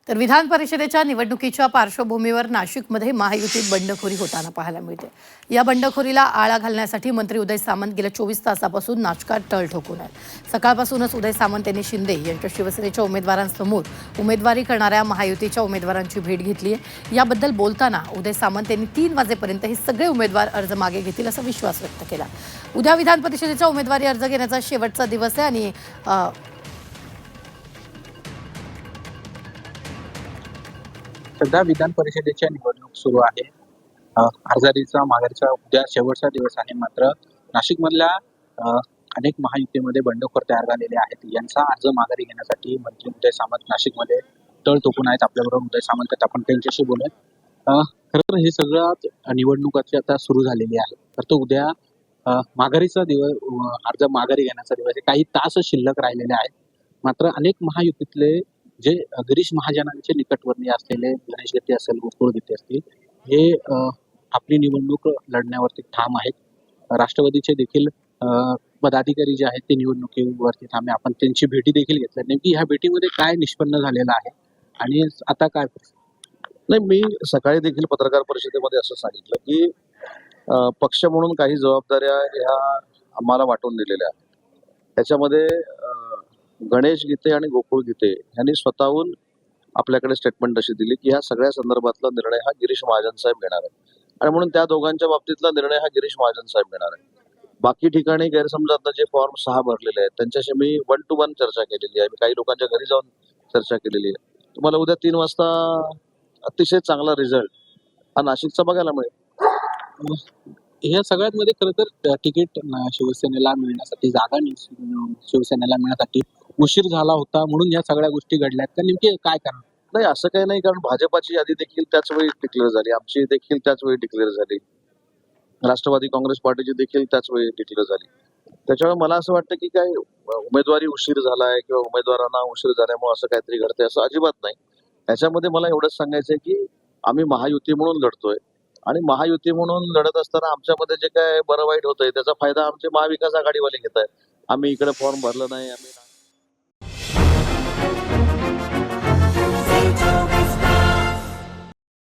तर विधान परिषदेच्या निवडणुकीच्या पार्श्वभूमीवर नाशिकमध्ये महायुतीत बंडखोरी होताना पाहायला मिळते। या बंडखोरीला आळा घालण्यासाठी मंत्री उदय सामंत गेल्या 24 तासापासून नाशकात तळ ठोकून आहेत। सकाळपासूनच उदय सामंत यांनी शिंदे यांच्या शिवसेनेच्या उमेदवारांसमोर उमेदवारी करणाऱ्या महायुतीच्या उमेदवारांची भेट घेतली आहे। याबद्दल बोलताना उदय सामंत यांनी 3 वाजेपर्यंत हे सगळे उमेदवार अर्ज मागे घेतील असा विश्वास व्यक्त केला। उद्या विधान परिषदेचा उमेदवारी अर्ज घेण्याचा शेवटचा दिवस आहे आणि सध्या विधान परिषदेच्या निवडणूक सुरू आहे। अर्जाचा माघारीचा उद्या शेवटचा दिवस आहे। मात्र नाशिकमधल्या अनेक महायुतीमध्ये बंडखोर तयार झालेले आहेत। यांचा अर्ज माघारी घेण्यासाठी मंत्री उदय सामंत नाशिकमध्ये तळ ठोकून आहेत। आपल्याबरोबर उदय सामंत आहेत, आपण त्यांच्याशी बोलूयात। खरं तर हे सगळं निवडणुकाची आता सुरू झालेली आहे। तर तो उद्या माघारीचा दिवस, अर्ज माघारी घेण्याचा दिवस आहे। काही तास शिल्लक राहिलेले आहेत। मात्र अनेक महायुतीतले जे गिरीश महाजनांचे निकटवर्तीय असलेले गणेश गीते असेल, गोकुळ गीते असतील, हे आपली निवडणूक लढण्यावरती ठाम आहेत। राष्ट्रवादीचे देखील पदाधिकारी जे आहेत ते निवडणुकीवरती ठाम आहे। आपण त्यांची भेटी देखील घेतल्या। नेमकी ह्या भेटीमध्ये काय निष्पन्न झालेलं आहे आणि आता काय? नाही, मी सकाळी देखील पत्रकार परिषदेमध्ये असं सांगितलं की पक्ष म्हणून काही जबाबदाऱ्या ह्या आम्हाला वाटून दिलेल्या आहेत। त्याच्यामध्ये गणेश गीते आणि गोकुळ गीते यांनी स्वतःहून आपल्याकडे स्टेटमेंट अशी दिली की ह्या सगळ्या संदर्भातला निर्णय हा गिरीश महाजन साहेब घेणार आहे आणि म्हणून त्या दोघांच्या बाबतीतला निर्णय हा गिरीश महाजन साहेब घेणार आहे। बाकी ठिकाणी गैरसमजात जे फॉर्म 6 भरलेले आहेत त्यांच्याशी मी 1 to 1 चर्चा केलेली आहे। मी काही लोकांच्या घरी जाऊन चर्चा केलेली आहे। तुम्हाला उद्या 3 वाजता अतिशय चांगला रिझल्ट हा नाशिकचा बघायला मिळेल। ह्या सगळ्यांमध्ये खरं तर तिकीट शिवसेनेला मिळण्यासाठी, जागा शिवसेनेला मिळण्यासाठी उशीर झाला होता म्हणून या सगळ्या गोष्टी घडल्यात का? नेमकी काय कारण? नाही, असं काही नाही, कारण भाजपाची यादी देखील त्याच वेळी डिक्लेअर झाली, आमची देखील त्याच वेळी डिक्लेअर झाली, राष्ट्रवादी काँग्रेस पार्टीची देखील त्याच वेळी डिक्लेअर झाली। त्याच्यामुळे मला असं वाटतं की काय उमेदवारी उशीर झालाय किंवा उमेदवारांना उशीर झाल्यामुळे असं काहीतरी घडतंय, असं अजिबात नाही। त्याच्यामध्ये मला एवढंच सांगायचंय की आम्ही महायुती म्हणून लढतोय आणि महायुती म्हणून लढत असताना आमच्यामध्ये जे काय बरं वाईट होतंय त्याचा फायदा आमचे महाविकास आघाडीवाले घेत आहेत। आम्ही इकडे फॉर्म भरलं नाही, आम्ही